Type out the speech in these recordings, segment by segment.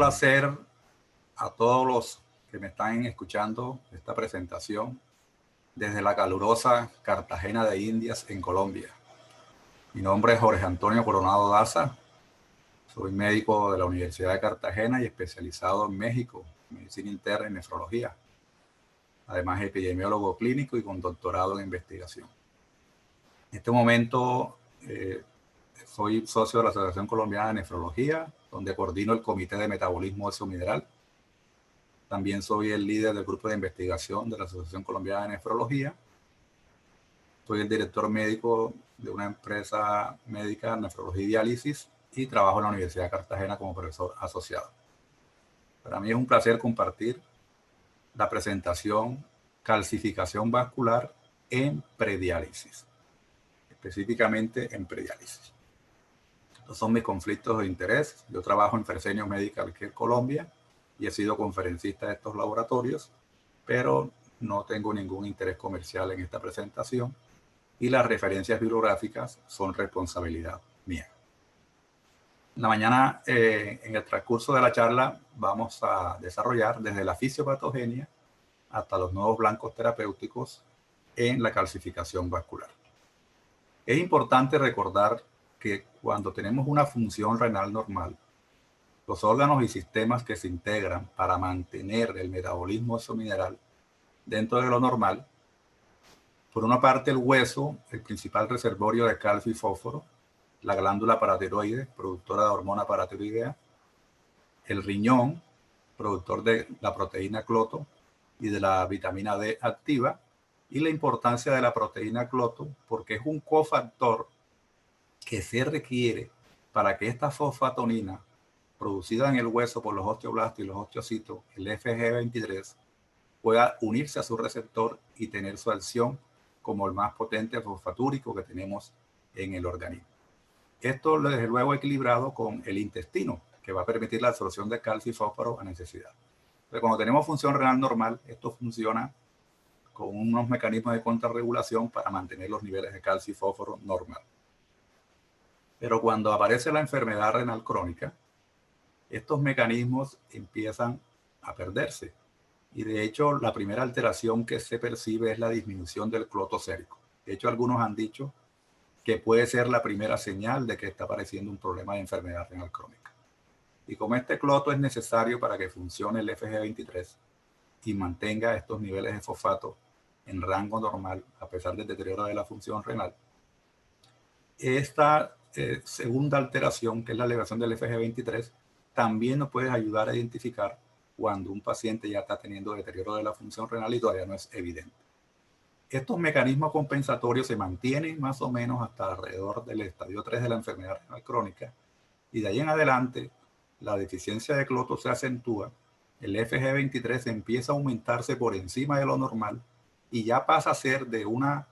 placer a todos los que me están escuchando esta presentación desde la calurosa Cartagena de Indias en Colombia. Mi nombre es Jorge Antonio Coronado Daza, soy médico de la Universidad de Cartagena y especializado en México, medicina interna y nefrología. Además, epidemiólogo clínico y con doctorado en investigación. En este momento soy socio de la Asociación Colombiana de Nefrología, donde coordino el Comité de Metabolismo Óseo Mineral. También soy el líder del grupo de investigación de la Asociación Colombiana de Nefrología. Soy el director médico de una empresa médica, nefrología y diálisis, y trabajo en la Universidad de Cartagena como profesor asociado. Para mí es un placer compartir la presentación calcificación vascular en prediálisis, específicamente en prediálisis. Estos son mis conflictos de interés. Yo trabajo en Fresenius Medical Care Colombia y he sido conferencista de estos laboratorios, pero no tengo ningún interés comercial en esta presentación y las referencias bibliográficas son responsabilidad mía. En la mañana, en el transcurso de la charla, vamos a desarrollar desde la fisiopatogenia hasta los nuevos blancos terapéuticos en la calcificación vascular. Es importante recordar que cuando tenemos una función renal normal, los órganos y sistemas que se integran para mantener el metabolismo óseo mineral dentro de lo normal, por una parte el hueso, el principal reservorio de calcio y fósforo, la glándula paratiroide, productora de hormona paratiroidea, el riñón, productor de la proteína cloto y de la vitamina D activa, y la importancia de la proteína cloto porque es un cofactor que se requiere para que esta fosfatonina producida en el hueso por los osteoblastos y los osteocitos, el FG23, pueda unirse a su receptor y tener su acción como el más potente fosfatúrico que tenemos en el organismo. Esto, desde luego, equilibrado con el intestino, que va a permitir la absorción de calcio y fósforo a necesidad. Pero cuando tenemos función renal normal, esto funciona con unos mecanismos de contrarregulación para mantener los niveles de calcio y fósforo normal. Pero cuando aparece la enfermedad renal crónica, estos mecanismos empiezan a perderse. Y de hecho, la primera alteración que se percibe es la disminución del cloto sérico. De hecho, algunos han dicho que puede ser la primera señal de que está apareciendo un problema de enfermedad renal crónica. Y como este cloto es necesario para que funcione el FG23 y mantenga estos niveles de fosfato en rango normal, a pesar del deterioro de la función renal, esta segunda alteración, que es la elevación del FG23, también nos puede ayudar a identificar cuando un paciente ya está teniendo deterioro de la función renal y todavía no es evidente. Estos mecanismos compensatorios se mantienen más o menos hasta alrededor del estadio 3 de la enfermedad renal crónica, y de ahí en adelante la deficiencia de cloto se acentúa, el FG23 empieza a aumentarse por encima de lo normal y ya pasa a ser de una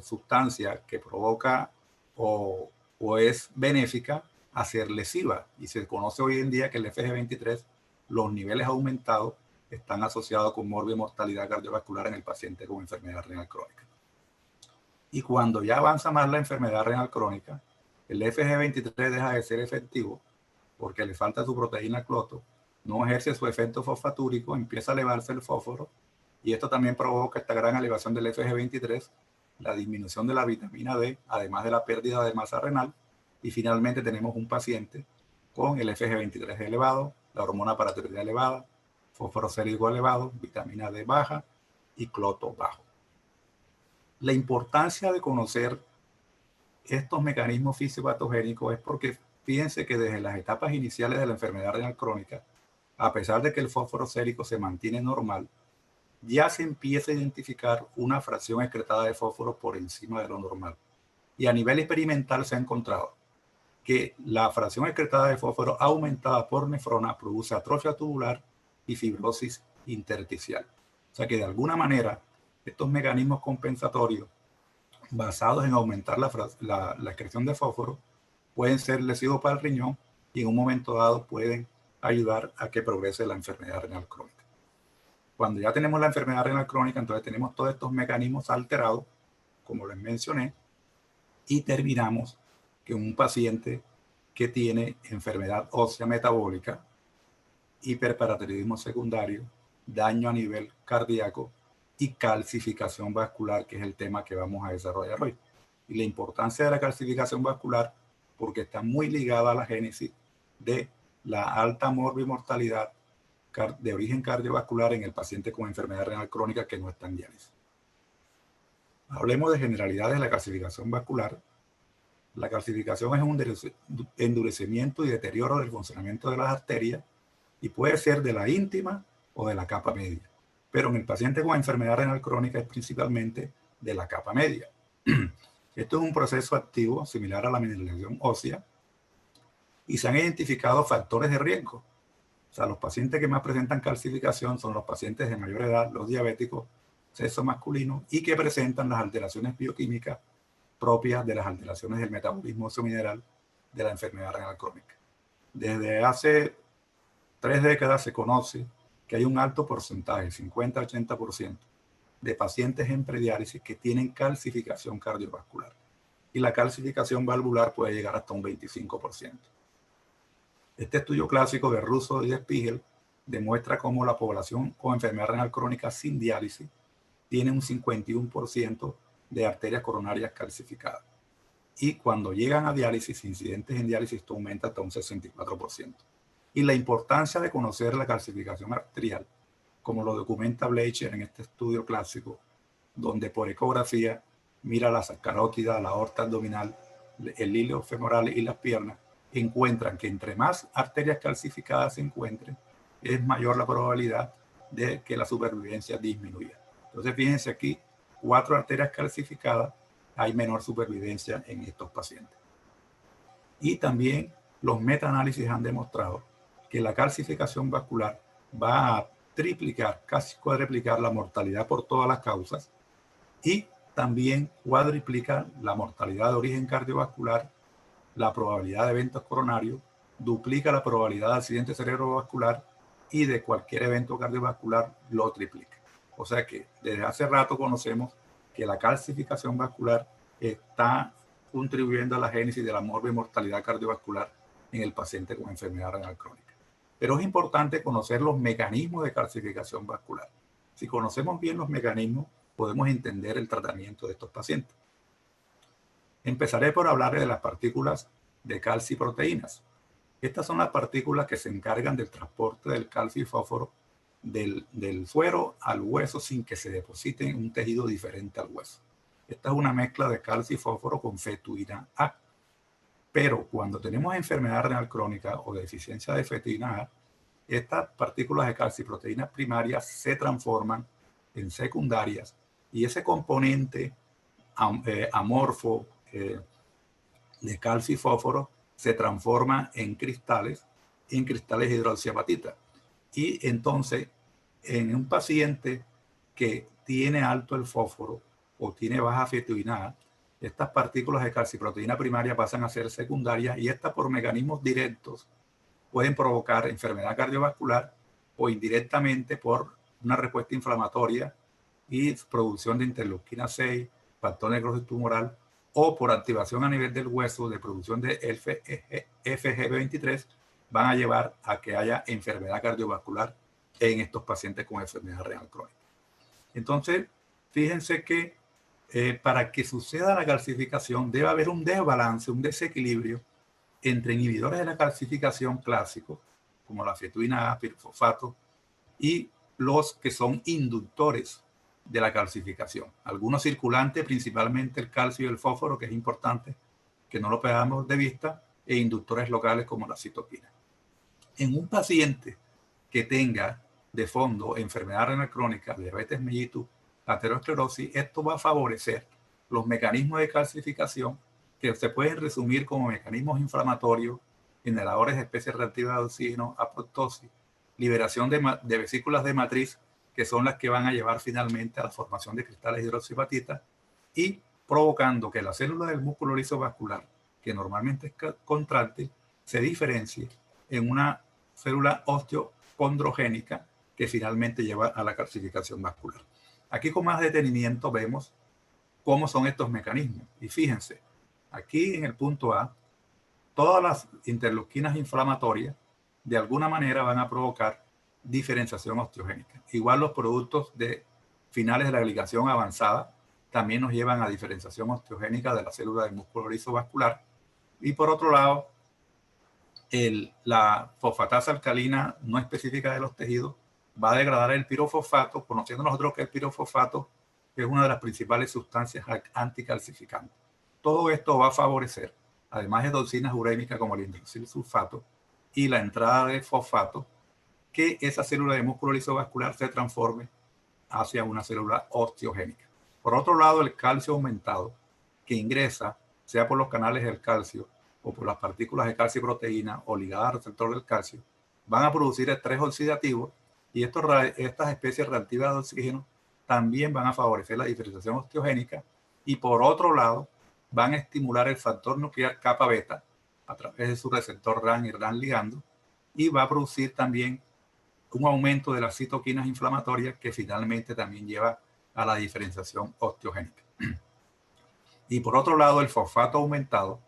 sustancia que provoca o es benéfica a ser lesiva. Y se conoce hoy en día que el FG23, los niveles aumentados, están asociados con mortalidad cardiovascular en el paciente con enfermedad renal crónica. Y cuando ya avanza más la enfermedad renal crónica, el FG23 deja de ser efectivo porque le falta su proteína cloto, no ejerce su efecto fosfatúrico, empieza a elevarse el fósforo, y esto también provoca esta gran elevación del FG23, la disminución de la vitamina D, además de la pérdida de masa renal, y finalmente tenemos un paciente con el FG23 elevado, la hormona paratiroidea elevada, fósforo sérico elevado, vitamina D baja y cloto bajo. La importancia de conocer estos mecanismos fisiopatogénicos es porque fíjense que desde las etapas iniciales de la enfermedad renal crónica, a pesar de que el fósforo sérico se mantiene normal, ya se empieza a identificar una fracción excretada de fósforo por encima de lo normal. Y a nivel experimental se ha encontrado que la fracción excretada de fósforo aumentada por nefrona produce atrofia tubular y fibrosis intersticial. O sea que de alguna manera estos mecanismos compensatorios basados en aumentar la excreción de fósforo pueden ser lesivos para el riñón y en un momento dado pueden ayudar a que progrese la enfermedad renal crónica. Cuando ya tenemos la enfermedad renal crónica, entonces tenemos todos estos mecanismos alterados, como les mencioné, y terminamos que un paciente que tiene enfermedad ósea metabólica hiperparatiroidismo secundario, daño a nivel cardíaco y calcificación vascular, que es el tema que vamos a desarrollar hoy. Y la importancia de la calcificación vascular porque está muy ligada a la génesis de la alta morbimortalidad de origen cardiovascular en el paciente con enfermedad renal crónica que no está en diálisis. Hablemos de generalidades de la calcificación vascular. La calcificación es un endurecimiento y deterioro del funcionamiento de las arterias y puede ser de la íntima o de la capa media. Pero en el paciente con enfermedad renal crónica es principalmente de la capa media. Esto es un proceso activo similar a la mineralización ósea y se han identificado factores de riesgo. O sea, los pacientes que más presentan calcificación son los pacientes de mayor edad, los diabéticos, sexo masculino y que presentan las alteraciones bioquímicas propias de las alteraciones del metabolismo óseo-mineral de la enfermedad renal crónica. Desde hace 3 décadas se conoce que hay un alto porcentaje, 50-80%, de pacientes en prediálisis que tienen calcificación cardiovascular. Y la calcificación valvular puede llegar hasta un 25%. Este estudio clásico de Russo y de Spiegel demuestra cómo la población con enfermedad renal crónica sin diálisis tiene un 51% de arterias coronarias calcificadas. Y cuando llegan a diálisis, incidentes en diálisis, esto aumenta hasta un 64%. Y la importancia de conocer la calcificación arterial, como lo documenta Bleicher en este estudio clásico, donde por ecografía mira la carótida, la aorta abdominal, el hilo femoral y las piernas, encuentran que entre más arterias calcificadas se encuentren, es mayor la probabilidad de que la supervivencia disminuya. Entonces, fíjense aquí, 4 arterias calcificadas, hay menor supervivencia en estos pacientes. Y también los metaanálisis han demostrado que la calcificación vascular va a triplicar, casi cuadriplicar la mortalidad por todas las causas y también cuadriplica la mortalidad de origen cardiovascular, la probabilidad de eventos coronarios, duplica la probabilidad de accidente cerebrovascular y de cualquier evento cardiovascular lo triplica. O sea que desde hace rato conocemos que la calcificación vascular está contribuyendo a la génesis de la morbimortalidad cardiovascular en el paciente con enfermedad renal crónica. Pero es importante conocer los mecanismos de calcificación vascular. Si conocemos bien los mecanismos, podemos entender el tratamiento de estos pacientes. Empezaré por hablar de las partículas de calcio y proteínas. Estas son las partículas que se encargan del transporte del calcio y fósforo del suero al hueso sin que se deposite en un tejido diferente al hueso. Esta es una mezcla de calcio y fósforo con fetuina A. Pero cuando tenemos enfermedad renal crónica o deficiencia de fetuina A, estas partículas de calcio y proteínas primarias se transforman en secundarias y ese componente amorfo de calcio y fósforo se transforma en cristales de hidroxiapatita. Y entonces, en un paciente que tiene alto el fósforo o tiene baja fetuina A, estas partículas de calciproteína primaria pasan a ser secundarias y estas por mecanismos directos pueden provocar enfermedad cardiovascular o indirectamente por una respuesta inflamatoria y producción de interleuquina 6, factor necrosis tumoral o por activación a nivel del hueso de producción de FGB23 van a llevar a que haya enfermedad cardiovascular en estos pacientes con enfermedad renal crónica. Entonces, fíjense que para que suceda la calcificación debe haber un desbalance, un desequilibrio entre inhibidores de la calcificación clásicos, como la fetuina A, pirfosfato, y los que son inductores de la calcificación. Algunos circulantes, principalmente el calcio y el fósforo, que es importante que no lo perdamos de vista, e inductores locales como la citoquina. En un paciente que tenga de fondo enfermedad renal crónica, diabetes mellitus, aterosclerosis, esto va a favorecer los mecanismos de calcificación que se pueden resumir como mecanismos inflamatorios, generadores de especies reactivas de oxígeno, apoptosis, liberación de vesículas de matriz, que son las que van a llevar finalmente a la formación de cristales de hidroxiapatita y provocando que la célula del músculo liso vascular, que normalmente es contráctil, se diferencie en una célula osteocondrogénica que finalmente lleva a la calcificación vascular. Aquí con más detenimiento vemos cómo son estos mecanismos. Y fíjense, aquí en el punto A, todas las interleuquinas inflamatorias de alguna manera van a provocar diferenciación osteogénica. Igual los productos de finales de la glicación avanzada también nos llevan a diferenciación osteogénica de la célula del músculo liso vascular. Y por otro lado, la fosfatasa alcalina no específica de los tejidos va a degradar el pirofosfato, conociendo nosotros que el pirofosfato es una de las principales sustancias anticalcificantes. Todo esto va a favorecer, además de toxinas urémicas como el hidroxil sulfato y la entrada de fosfato, que esa célula de músculo liso vascular se transforme hacia una célula osteogénica. Por otro lado, el calcio aumentado que ingresa, sea por los canales del calcio o por las partículas de calcio y proteína o ligadas al receptor del calcio, van a producir estrés oxidativo y estas especies reactivas de oxígeno también van a favorecer la diferenciación osteogénica y por otro lado van a estimular el factor nuclear kappa beta a través de su receptor RAN y RAN ligando y va a producir también un aumento de las citoquinas inflamatorias que finalmente también lleva a la diferenciación osteogénica. Y por otro lado, el fosfato aumentado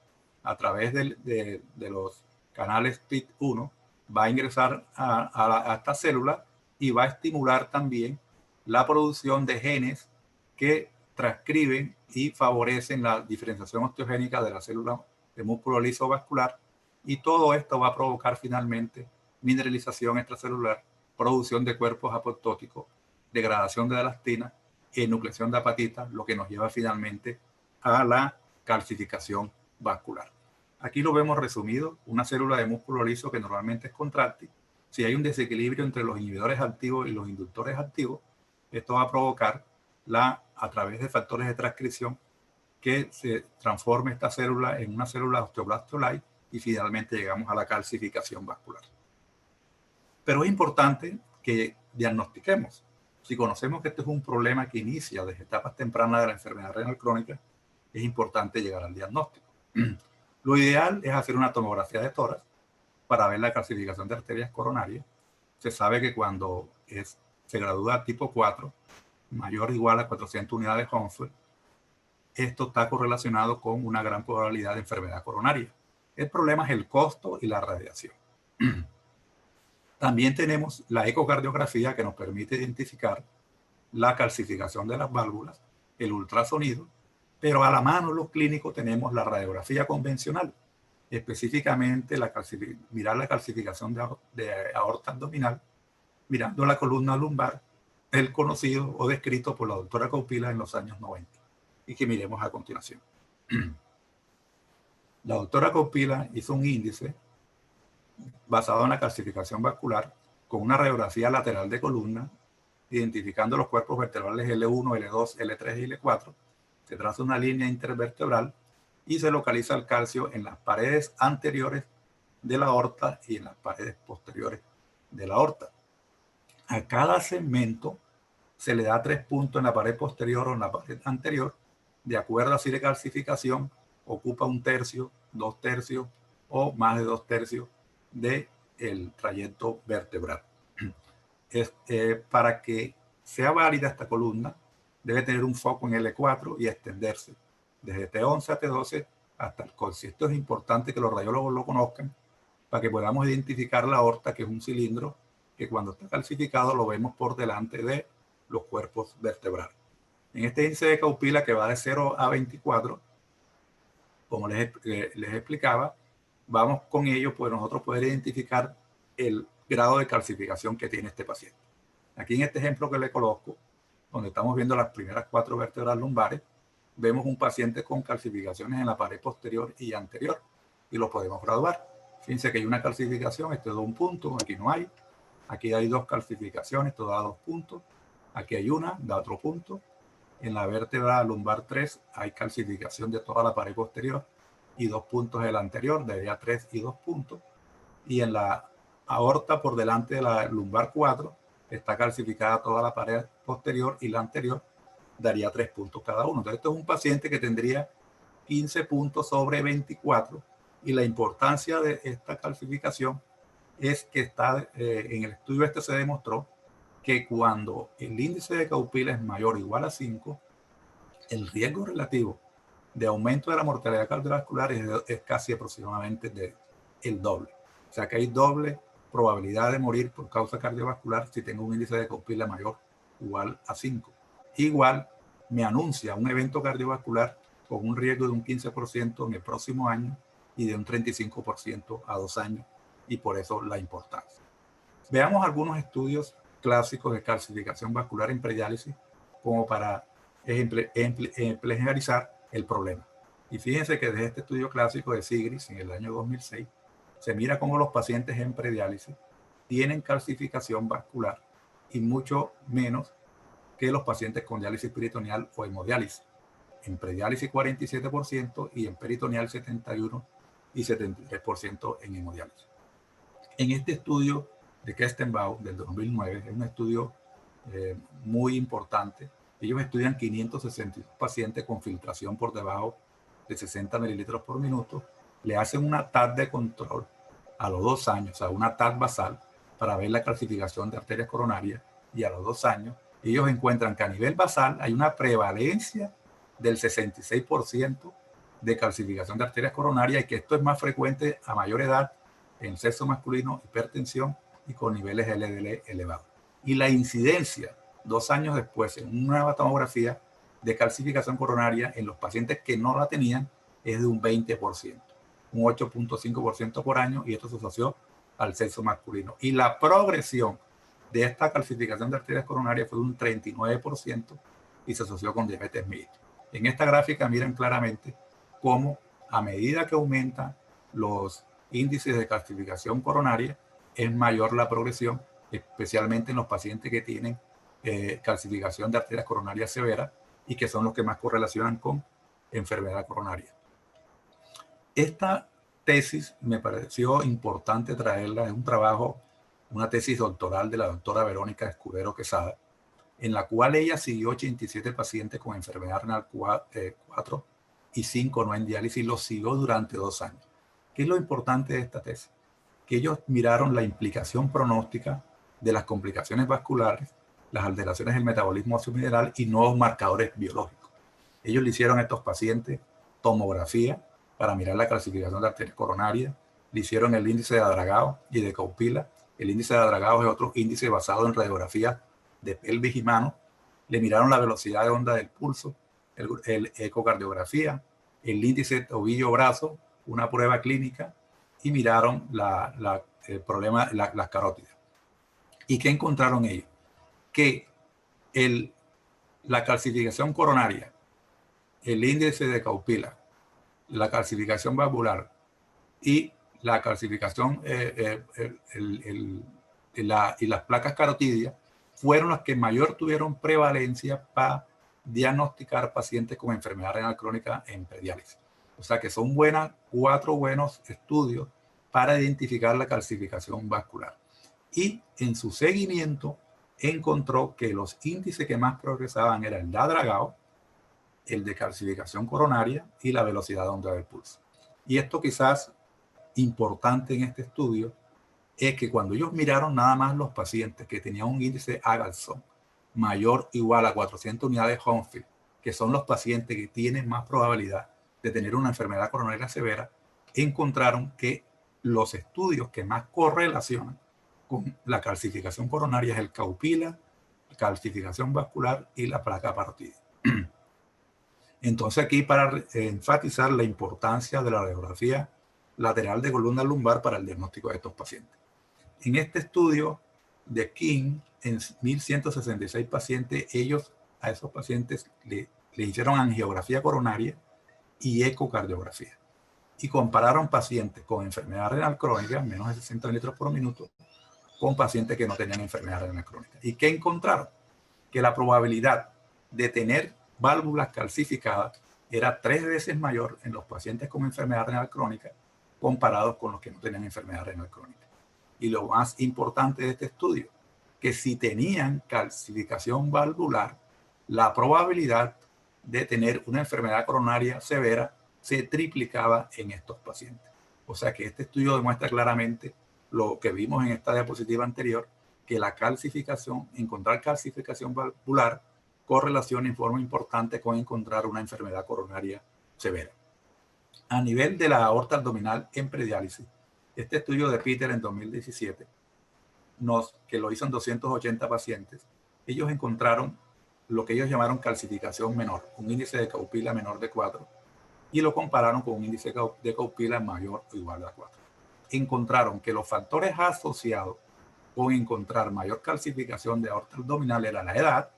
a través de los canales PIT1 va a ingresar a esta célula y va a estimular también la producción de genes que transcriben y favorecen la diferenciación osteogénica de la célula de músculo liso vascular, y todo esto va a provocar finalmente mineralización extracelular, producción de cuerpos apoptóticos, degradación de elastina y enucleación de apatita, lo que nos lleva finalmente a la calcificación vascular. Aquí lo vemos resumido, una célula de músculo liso que normalmente es contráctil. Si hay un desequilibrio entre los inhibidores activos y los inductores activos, esto va a provocar a través de factores de transcripción que se transforme esta célula en una célula osteoblasto-like y finalmente llegamos a la calcificación vascular. Pero es importante que diagnostiquemos. Si conocemos que este es un problema que inicia desde etapas tempranas de la enfermedad renal crónica, es importante llegar al diagnóstico. Lo ideal es hacer una tomografía de tórax para ver la calcificación de arterias coronarias. Se sabe que cuando se gradúa tipo 4, mayor o igual a 400 unidades de Hounsfield, esto está correlacionado con una gran probabilidad de enfermedad coronaria. El problema es el costo y la radiación. También tenemos la ecocardiografía que nos permite identificar la calcificación de las válvulas, el ultrasonido, pero a la mano los clínicos tenemos la radiografía convencional, específicamente mirar la calcificación de aorta abdominal, mirando la columna lumbar, el conocido o descrito por la doctora Caupila en los años 90, y que miremos a continuación. La doctora Caupila hizo un índice basado en la calcificación vascular con una radiografía lateral de columna, identificando los cuerpos vertebrales L1, L2, L3 y L4. Se traza una línea intervertebral y se localiza el calcio en las paredes anteriores de la aorta y en las paredes posteriores de la aorta. A cada segmento se le da 3 puntos en la pared posterior o en la pared anterior, de acuerdo a si la calcificación ocupa 1/3, 2/3 o más de 2/3 del trayecto vertebral. Para que sea válida esta columna, debe tener un foco en L4 y extenderse desde T11 a T12 hasta el coxis. Esto es importante que los radiólogos lo conozcan para que podamos identificar la aorta, que es un cilindro que cuando está calcificado lo vemos por delante de los cuerpos vertebrales. En este índice de Caupila, que va de 0 a 24, como les explicaba, vamos con ello, pues nosotros poder identificar el grado de calcificación que tiene este paciente. Aquí en este ejemplo que le coloco, donde estamos viendo las primeras 4 vértebras lumbares, vemos un paciente con calcificaciones en la pared posterior y anterior, y lo podemos graduar. Fíjense que hay una calcificación, esto da 1 punto, aquí no hay. Aquí hay 2 calcificaciones, esto da 2 puntos. Aquí hay una, da otro punto. En la vértebra lumbar 3 hay calcificación de toda la pared posterior y 2 puntos de la anterior, daría 3 y 2 puntos. Y en la aorta por delante de la lumbar 4 está calcificada toda la pared posterior y la anterior, daría 3 puntos cada uno. Entonces, esto es un paciente que tendría 15 puntos sobre 24, y la importancia de esta calcificación es que en el estudio este se demostró que cuando el índice de Caupila es mayor o igual a 5, el riesgo relativo de aumento de la mortalidad cardiovascular es casi aproximadamente el doble. O sea que hay doble probabilidad de morir por causa cardiovascular si tengo un índice de Kaupila mayor o igual a 5. Igual me anuncia un evento cardiovascular con un riesgo de un 15% en el próximo año y de un 35% a 2 años, y por eso la importancia. Veamos algunos estudios clásicos de calcificación vascular en prediálisis como para ejemplarizar el problema. Y fíjense que desde este estudio clásico de Sigris en el año 2006 se mira cómo los pacientes en prediálisis tienen calcificación vascular y mucho menos que los pacientes con diálisis peritoneal o hemodiálisis. En prediálisis 47% y en peritoneal 71% y 73% en hemodiálisis. En este estudio de Kestenbaum del 2009, es un estudio muy importante. Ellos estudian 562 pacientes con filtración por debajo de 60 mililitros por minuto, le hacen una TAT de control a los 2 años, o sea, una TAT basal para ver la calcificación de arterias coronarias, y a los 2 años ellos encuentran que a nivel basal hay una prevalencia del 66% de calcificación de arterias coronarias, y que esto es más frecuente a mayor edad en sexo masculino, hipertensión y con niveles LDL elevados. Y la incidencia 2 años después en una nueva tomografía de calcificación coronaria en los pacientes que no la tenían es de un 20%, un 8.5% por año, y esto se asoció al sexo masculino. Y la progresión de esta calcificación de arterias coronarias fue de un 39% y se asoció con diabetes mellitus. En esta gráfica miran claramente cómo a medida que aumentan los índices de calcificación coronaria es mayor la progresión, especialmente en los pacientes que tienen calcificación de arterias coronarias severa y que son los que más correlacionan con enfermedad coronaria. Esta tesis me pareció importante traerla, es un trabajo, una tesis doctoral de la doctora Verónica Escudero Quesada, en la cual ella siguió 87 pacientes con enfermedad renal 4 y 5 no en diálisis, y los siguió durante 2 años. ¿Qué es lo importante de esta tesis? Que ellos miraron la implicación pronóstica de las complicaciones vasculares, las alteraciones del metabolismo óseo mineral y nuevos marcadores biológicos. Ellos le hicieron a estos pacientes tomografía para mirar la calcificación de arterias coronarias, le hicieron el índice de Adragao y de Kaupila. El índice de Adragao es otro índice basado en radiografía de pelvis y manos. Le miraron la velocidad de onda del pulso, el ecocardiografía, el índice tobillo-brazo, una prueba clínica, y miraron el problema, las carótidas. ¿Y qué encontraron ellos? Que la calcificación coronaria, el índice de Kaupila, la calcificación valvular y la calcificación y las placas carotidias fueron las que mayor tuvieron prevalencia para diagnosticar pacientes con enfermedad renal crónica en prediálisis. O sea que son 4 buenos estudios para identificar la calcificación vascular. Y en su seguimiento encontró que los índices que más progresaban eran el de Adragao, el de calcificación coronaria y la velocidad de onda del pulso. Y esto quizás importante en este estudio es que cuando ellos miraron nada más los pacientes que tenían un índice Agalson mayor o igual a 400 unidades Hounsfield, que son los pacientes que tienen más probabilidad de tener una enfermedad coronaria severa, encontraron que los estudios que más correlacionan con la calcificación coronaria es el Kaupila, calcificación vascular y la placa parotidia. Entonces aquí para enfatizar la importancia de la radiografía lateral de columna lumbar para el diagnóstico de estos pacientes. En este estudio de King, en 1.166 pacientes, ellos a esos pacientes le hicieron angiografía coronaria y ecocardiografía. Y compararon pacientes con enfermedad renal crónica, menos de 60 litros por minuto, con pacientes que no tenían enfermedad renal crónica. ¿Y qué encontraron? Que la probabilidad de tener válvulas calcificadas era 3 veces mayor en los pacientes con enfermedad renal crónica comparados con los que no tenían enfermedad renal crónica. Y lo más importante de este estudio, que si tenían calcificación valvular, la probabilidad de tener una enfermedad coronaria severa se triplicaba en estos pacientes. O sea que este estudio demuestra claramente lo que vimos en esta diapositiva anterior, que la calcificación, encontrar calcificación valvular, correlaciona en forma importante con encontrar una enfermedad coronaria severa. A nivel de la aorta abdominal en prediálisis, este estudio de Peter en 2017 que lo hizo en 280 pacientes, ellos encontraron lo que ellos llamaron calcificación menor, un índice de Kaupila menor de 4, y lo compararon con un índice de Kaupila mayor o igual a 4. Encontraron que los factores asociados con encontrar mayor calcificación de aorta abdominal era la edad,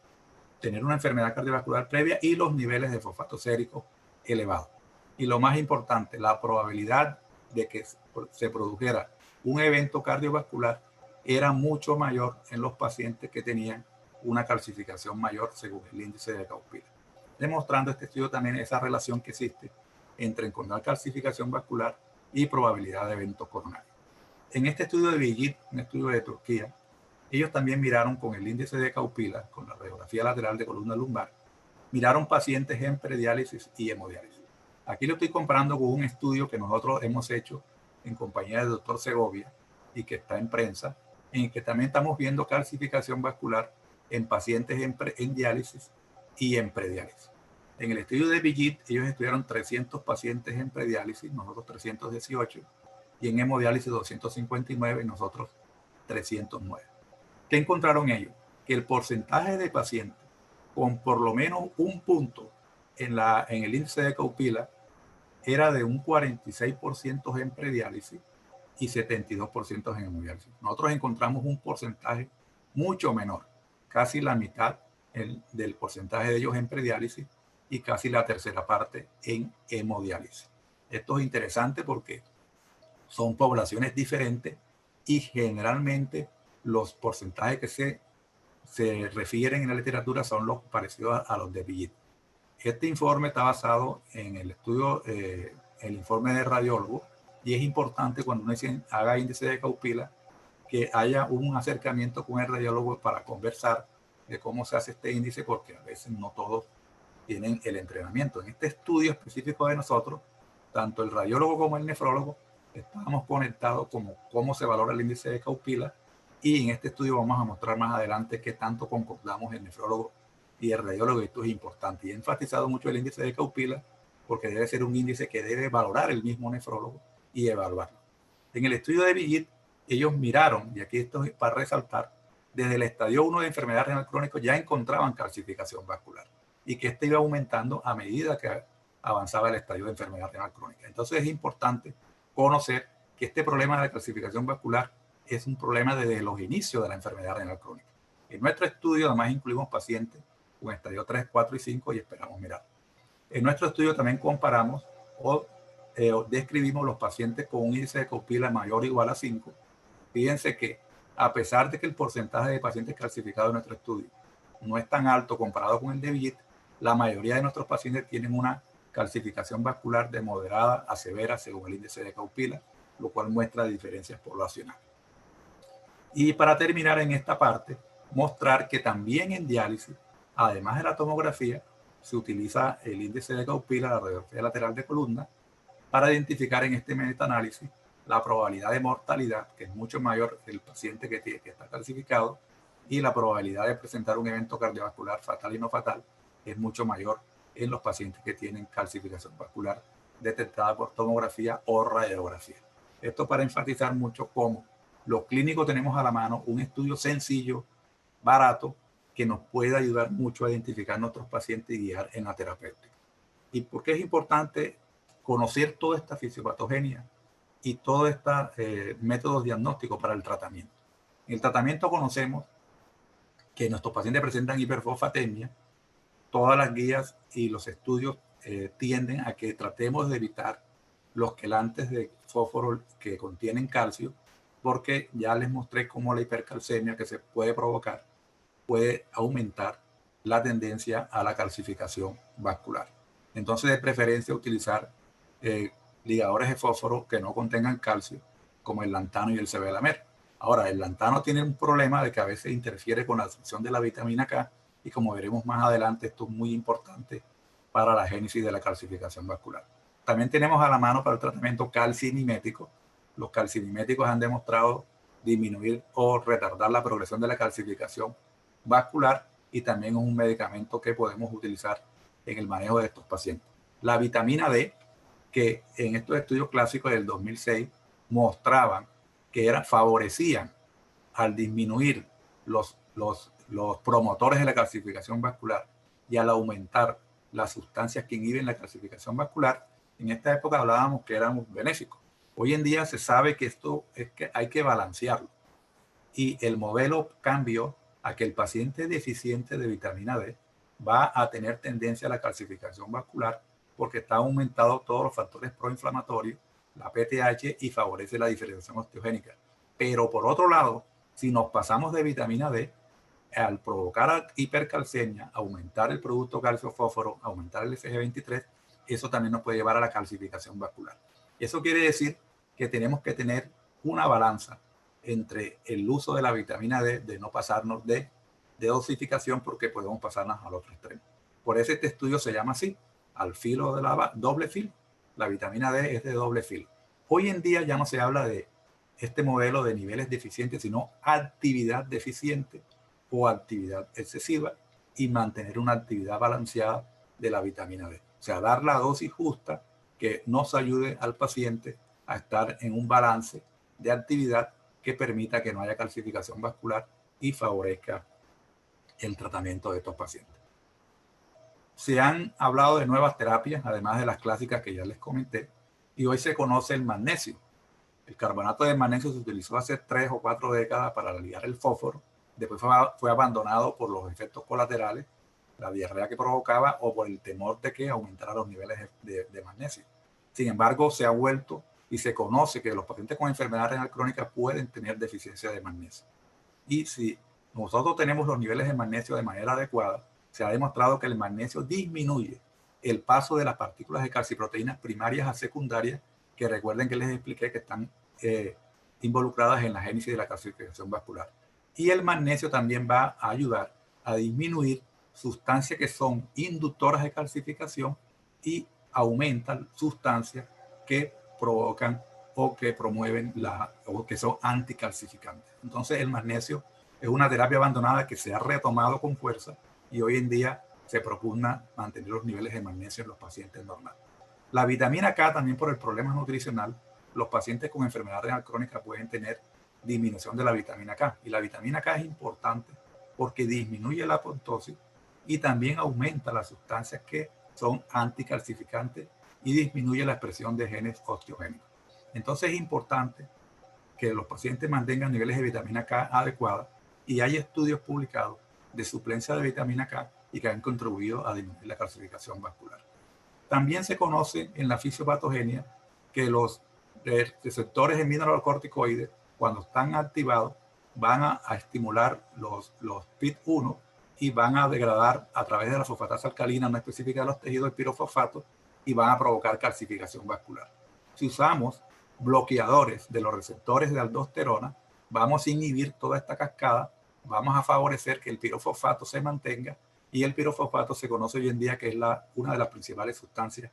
tener una enfermedad cardiovascular previa y los niveles de fosfato sérico elevados. Y lo más importante, la probabilidad de que se produjera un evento cardiovascular era mucho mayor en los pacientes que tenían una calcificación mayor según el índice de Kaupila, demostrando este estudio también esa relación que existe entre encontrar calcificación vascular y probabilidad de eventos coronarios. En este estudio de Bilgit, un estudio de Turquía, ellos también miraron con el índice de Kaupila, con la radiografía lateral de columna lumbar, miraron pacientes en prediálisis y hemodiálisis. Aquí lo estoy comparando con un estudio que nosotros hemos hecho en compañía del doctor Segovia y que está en prensa, en el que también estamos viendo calcificación vascular en pacientes en diálisis y en prediálisis. En el estudio de Bilgit, ellos estudiaron 300 pacientes en prediálisis, nosotros 318, y en hemodiálisis 259 y nosotros 309. ¿Qué encontraron ellos? Que el porcentaje de pacientes con por lo menos un punto en el índice de Kaupila era de un 46% en prediálisis y 72% en hemodiálisis. Nosotros encontramos un porcentaje mucho menor, casi la mitad del porcentaje de ellos en prediálisis y casi la tercera parte en hemodiálisis. Esto es interesante porque son poblaciones diferentes y generalmente los porcentajes que se refieren en la literatura son los parecidos a los de Bilgit. Este informe está basado en el estudio, el informe de radiólogo, y es importante cuando uno haga índice de Kaupila que haya un acercamiento con el radiólogo para conversar de cómo se hace este índice, porque a veces no todos tienen el entrenamiento. En este estudio específico de nosotros, tanto el radiólogo como el nefrólogo estábamos conectados como cómo se valora el índice de Kaupila, y en este estudio vamos a mostrar más adelante qué tanto concordamos el nefrólogo y el radiólogo. Esto es importante y he enfatizado mucho el índice de Kaupila porque debe ser un índice que debe valorar el mismo nefrólogo y evaluarlo. En el estudio de Bilgit, ellos miraron, y aquí esto es para resaltar, desde el estadio 1 de enfermedad renal crónica ya encontraban calcificación vascular y que este iba aumentando a medida que avanzaba el estadio de enfermedad renal crónica. Entonces es importante conocer que este problema de la calcificación vascular es un problema desde los inicios de la enfermedad renal crónica. En nuestro estudio además incluimos pacientes con estadio 3, 4 y 5 y esperamos mirar. En nuestro estudio también comparamos o describimos los pacientes con un índice de Kaupila mayor o igual a 5. Fíjense que a pesar de que el porcentaje de pacientes calcificados en nuestro estudio no es tan alto comparado con el de Bilgit, la mayoría de nuestros pacientes tienen una calcificación vascular de moderada a severa según el índice de Kaupila, lo cual muestra diferencias poblacionales. Y para terminar en esta parte, mostrar que también en diálisis, además de la tomografía, se utiliza el índice de Kaupila, la radiografía lateral de columna, para identificar en este metaanálisis la probabilidad de mortalidad, que es mucho mayor el paciente que está calcificado, y la probabilidad de presentar un evento cardiovascular fatal y no fatal es mucho mayor en los pacientes que tienen calcificación vascular detectada por tomografía o radiografía. Esto para enfatizar mucho cómo los clínicos tenemos a la mano un estudio sencillo, barato, que nos puede ayudar mucho a identificar nuestros pacientes y guiar en la terapéutica. ¿Y por qué es importante conocer toda esta fisiopatogenia y todos estos métodos diagnósticos para el tratamiento? En el tratamiento conocemos que nuestros pacientes presentan hiperfosfatemia. Todas las guías y los estudios tienden a que tratemos de evitar los quelantes de fósforo que contienen calcio, porque ya les mostré cómo la hipercalcemia que se puede provocar puede aumentar la tendencia a la calcificación vascular. Entonces, de preferencia, utilizar ligadores de fósforo que no contengan calcio, como el lantano y el sevelamer. Ahora, el lantano tiene un problema de que a veces interfiere con la absorción de la vitamina K, y como veremos más adelante, esto es muy importante para la génesis de la calcificación vascular. También tenemos a la mano para el tratamiento calcimimético. Los calcimiméticos han demostrado disminuir o retardar la progresión de la calcificación vascular, y también es un medicamento que podemos utilizar en el manejo de estos pacientes. La vitamina D, que en estos estudios clásicos del 2006 mostraban que favorecían al disminuir los promotores de la calcificación vascular y al aumentar las sustancias que inhiben la calcificación vascular, en esta época hablábamos que eran benéficos. Hoy en día se sabe que esto es que hay que balancearlo. Y el modelo cambió a que el paciente deficiente de vitamina D va a tener tendencia a la calcificación vascular porque está aumentado todos los factores proinflamatorios, la PTH, y favorece la diferenciación osteogénica. Pero por otro lado, si nos pasamos de vitamina D, al provocar hipercalcemia, aumentar el producto calcio-fósforo, aumentar el FG23, eso también nos puede llevar a la calcificación vascular. Eso quiere decir que tenemos que tener una balanza entre el uso de la vitamina D, de no pasarnos de dosificación, porque podemos pasarnos al otro extremo. Por eso este estudio se llama así, al filo de la doble filo. La vitamina D es de doble filo. Hoy en día ya no se habla de este modelo de niveles deficientes, sino actividad deficiente o actividad excesiva, y mantener una actividad balanceada de la vitamina D. O sea, dar la dosis justa que nos ayude al paciente a estar en un balance de actividad que permita que no haya calcificación vascular y favorezca el tratamiento de estos pacientes. Se han hablado de nuevas terapias, además de las clásicas que ya les comenté, y hoy se conoce el magnesio. El carbonato de magnesio se utilizó hace 3 o 4 décadas para ligar el fósforo. Después fue abandonado por los efectos colaterales, la diarrea que provocaba o por el temor de que aumentara los niveles de magnesio. Sin embargo, se ha vuelto y se conoce que los pacientes con enfermedad renal crónica pueden tener deficiencia de magnesio. Y si nosotros tenemos los niveles de magnesio de manera adecuada, se ha demostrado que el magnesio disminuye el paso de las partículas de calciproteínas primarias a secundarias, que recuerden que les expliqué que están involucradas en la génesis de la calcificación vascular. Y el magnesio también va a ayudar a disminuir sustancias que son inductoras de calcificación y aumentan sustancias que provocan o que promueven o que son anticalcificantes. Entonces el magnesio es una terapia abandonada que se ha retomado con fuerza y hoy en día se propugna mantener los niveles de magnesio en los pacientes normales. La vitamina K también, por el problema nutricional, los pacientes con enfermedad renal crónica pueden tener disminución de la vitamina K. Y la vitamina K es importante porque disminuye la apoptosis y también aumenta las sustancias que son anticalcificantes y disminuye la expresión de genes osteogénicos. Entonces es importante que los pacientes mantengan niveles de vitamina K adecuados, y hay estudios publicados de suplencia de vitamina K y que han contribuido a disminuir la calcificación vascular. También se conoce en la fisiopatogenia que los receptores en mineralocorticoides, cuando están activados, van a estimular los PIT1 y van a degradar a través de la fosfatasa alcalina no específica de los tejidos el pirofosfato y van a provocar calcificación vascular. Si usamos bloqueadores de los receptores de aldosterona, vamos a inhibir toda esta cascada, vamos a favorecer que el pirofosfato se mantenga, y el pirofosfato se conoce hoy en día que es una de las principales sustancias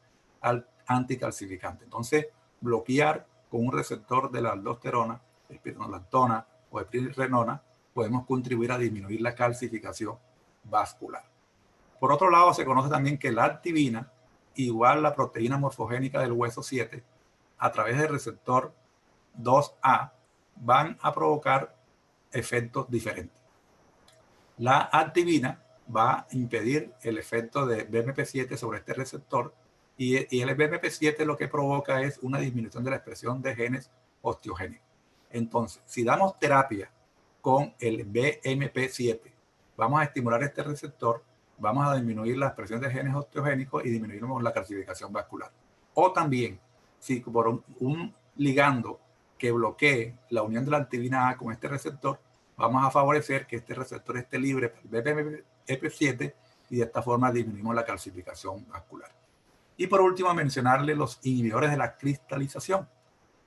anticalcificantes. Entonces, bloquear con un receptor de la aldosterona, espironolactona o epinrenona, podemos contribuir a disminuir la calcificación vascular. Por otro lado, se conoce también que la activina, igual la proteína morfogénica del hueso 7, a través del receptor 2A, van a provocar efectos diferentes. La activina va a impedir el efecto de BMP7 sobre este receptor, y el BMP7 lo que provoca es una disminución de la expresión de genes osteogénicos. Entonces, si damos terapia con el BMP7, vamos a estimular este receptor, vamos a disminuir la expresión de genes osteogénicos y disminuimos la calcificación vascular. O también, si por un ligando que bloquee la unión de la activina A con este receptor, vamos a favorecer que este receptor esté libre para el BMP7 y de esta forma disminuimos la calcificación vascular. Y por último, mencionarle los inhibidores de la cristalización,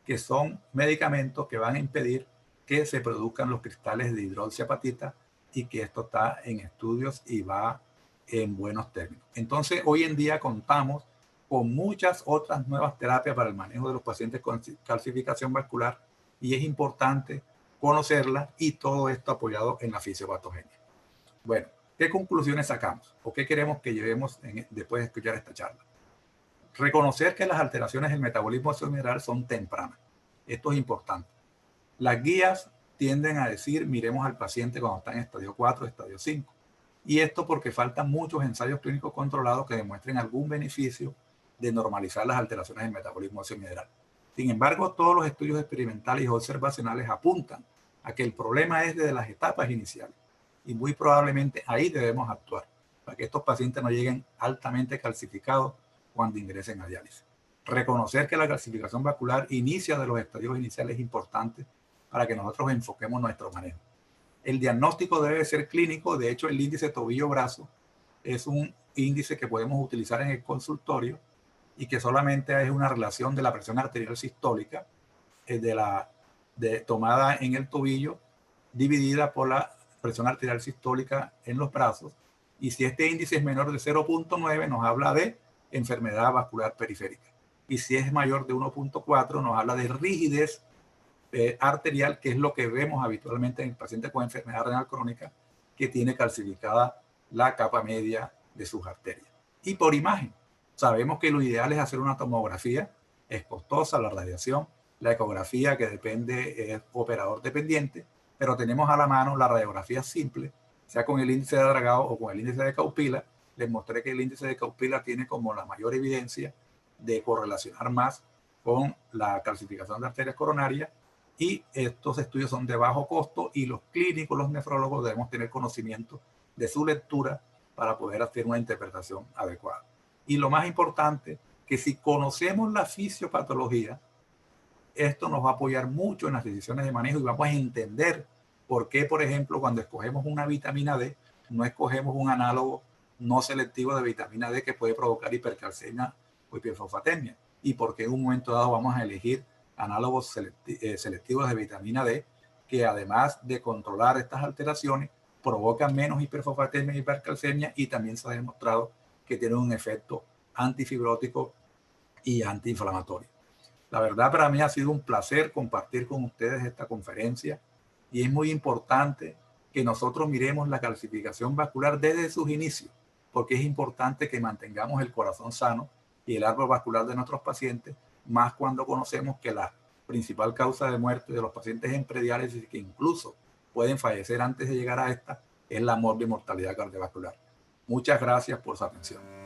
que son medicamentos que van a impedir que se produzcan los cristales de hidroxiapatita, y que esto está en estudios y va en buenos términos. Entonces, hoy en día contamos con muchas otras nuevas terapias para el manejo de los pacientes con calcificación vascular, y es importante conocerlas, y todo esto apoyado en la fisiopatogenia. Bueno, ¿qué conclusiones sacamos o qué queremos que llevemos después de escuchar esta charla? Reconocer que las alteraciones del metabolismo mineral son tempranas. Esto es importante. Las guías tienden a decir, miremos al paciente cuando está en estadio 4, estadio 5. Y esto porque faltan muchos ensayos clínicos controlados que demuestren algún beneficio de normalizar las alteraciones del metabolismo óseo mineral. Sin embargo, todos los estudios experimentales y observacionales apuntan a que el problema es desde las etapas iniciales y muy probablemente ahí debemos actuar para que estos pacientes no lleguen altamente calcificados cuando ingresen a diálisis. Reconocer que la calcificación vascular inicia de los estadios iniciales es importante para que nosotros enfoquemos nuestro manejo. El diagnóstico debe ser clínico. De hecho, el índice tobillo-brazo es un índice que podemos utilizar en el consultorio y que solamente es una relación de la presión arterial sistólica tomada en el tobillo dividida por la presión arterial sistólica en los brazos. Y si este índice es menor de 0.9, nos habla de enfermedad vascular periférica. Y si es mayor de 1.4, nos habla de rigidez arterial, que es lo que vemos habitualmente en el paciente con enfermedad renal crónica que tiene calcificada la capa media de sus arterias. Y por imagen, sabemos que lo ideal es hacer una tomografía, es costosa la radiación, la ecografía que depende es operador dependiente, pero tenemos a la mano la radiografía simple, sea con el índice de Dragao o con el índice de Kaupila. Les mostré que el índice de Kaupila tiene como la mayor evidencia de correlacionar más con la calcificación de arterias coronarias, y estos estudios son de bajo costo y los clínicos, los nefrólogos debemos tener conocimiento de su lectura para poder hacer una interpretación adecuada. Y lo más importante, que si conocemos la fisiopatología, esto nos va a apoyar mucho en las decisiones de manejo y vamos a entender por qué, por ejemplo, cuando escogemos una vitamina D, no escogemos un análogo no selectivo de vitamina D que puede provocar hipercalcemia o hiperfosfatemia, y por qué en un momento dado vamos a elegir análogos selectivos de vitamina D que, además de controlar estas alteraciones, provocan menos hiperfosfatemia y hipercalcemia, y también se ha demostrado que tienen un efecto antifibrótico y antiinflamatorio. La verdad, para mí ha sido un placer compartir con ustedes esta conferencia, y es muy importante que nosotros miremos la calcificación vascular desde sus inicios, porque es importante que mantengamos el corazón sano y el árbol vascular de nuestros pacientes, más cuando conocemos que la principal causa de muerte de los pacientes en prediálisis, que incluso pueden fallecer antes de llegar a esta, es la mortalidad cardiovascular. Muchas gracias por su atención.